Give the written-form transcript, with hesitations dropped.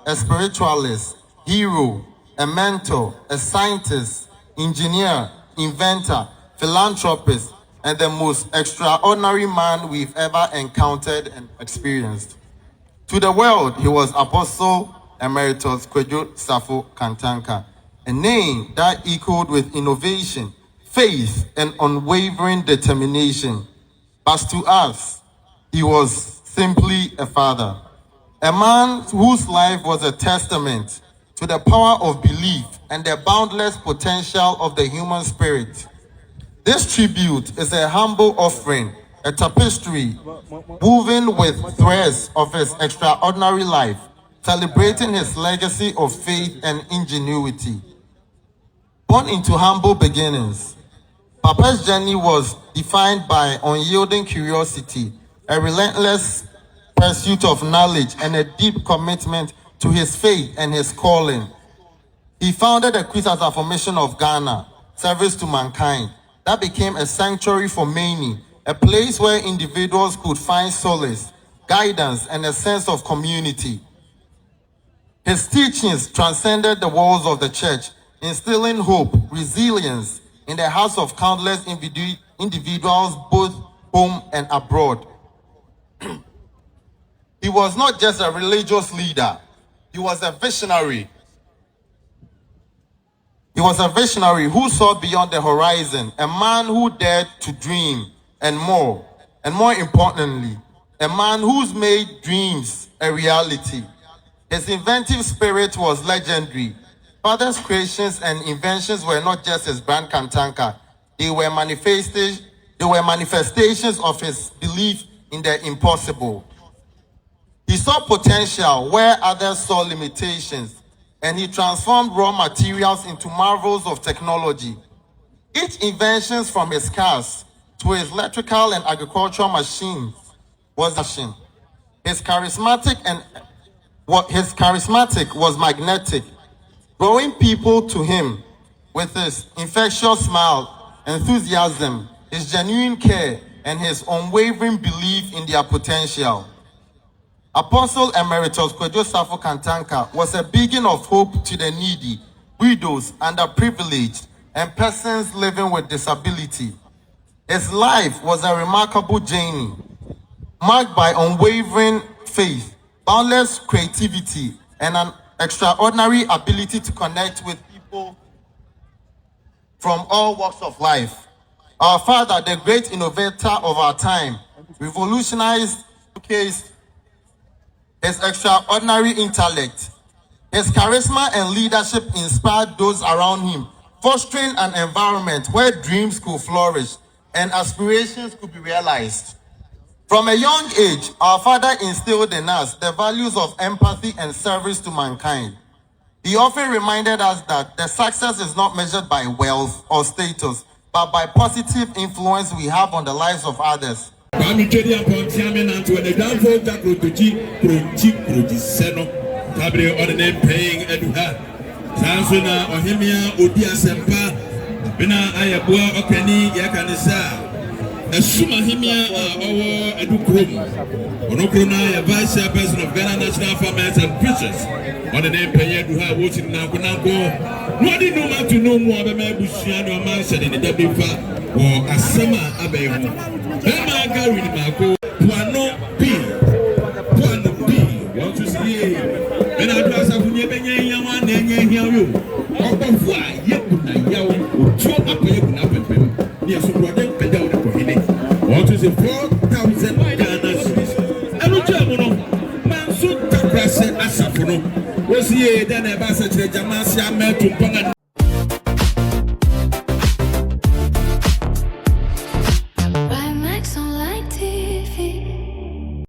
A spiritualist, hero, a mentor, a scientist, engineer, inventor, philanthropist, and the most extraordinary man we've ever encountered and experienced. To the world, he was Apostle Emeritus Kwadwo Safo Kantanka, a name that echoed with innovation, faith, and unwavering determination. But to us, he was simply a father. A man whose life was a testament to the power of belief and the boundless potential of the human spirit. This tribute is a humble offering, a tapestry woven with threads of his extraordinary life, celebrating his legacy of faith and ingenuity. Born into humble beginnings, Papa's journey was defined by unyielding curiosity, a relentless pursuit of knowledge and a deep commitment to his faith and his calling. He founded the Christian Transformation of Ghana, service to mankind, that became a sanctuary for many, a place where individuals could find solace, guidance, and a sense of community. His teachings transcended the walls of the church, instilling hope, resilience in the hearts of countless individuals, both home and abroad. He was not just a religious leader, he was a visionary. He was a visionary who saw beyond the horizon, a man who dared to dream, and more importantly, a man who's made dreams a reality. His inventive spirit was legendary. Father's creations and inventions were not just his brand Kantanka, they were manifestations of his belief in the impossible. He saw potential where others saw limitations, and he transformed raw materials into marvels of technology. Each invention, from his cars to his electrical and agricultural machines, was machine. His charismatic was magnetic, drawing people to him with his infectious smile, enthusiasm, his genuine care, and his unwavering belief in their potential. Apostle Emeritus Adwoa Safo Kantanka was a beacon of hope to the needy, widows, underprivileged, and persons living with disability. His life was a remarkable journey, marked by unwavering faith, boundless creativity, and an extraordinary ability to connect with people from all walks of life. Our father, the great innovator of our time, revolutionized, showcased his extraordinary intellect. His charisma and leadership inspired those around him, fostering an environment where dreams could flourish and aspirations could be realized. From a young age, our father instilled in us the values of empathy and service to mankind. He often reminded us that the success is not measured by wealth or status, but by positive influence we have on the lives of others. Sumahimia Edukrum, Onokrona, Vice Chairperson of Ghana National Farmers and Preachers, on the name Peyeduha, watching Nakunako. Nobody know what to know more about Busiano Mansion in the Debifa or Asama Abehu. Emma Gary Marco, Puano B. Want to see when I pass up with Yaman and Yahu. Opa, Yakuna Yahu, two up Yakuna, yes, brother, Pedal. What is it? 4,000 Ghana cedis. Elujamono, Mansu Takrase Asafono. Was ye then a Bassa Jamasia met to Panga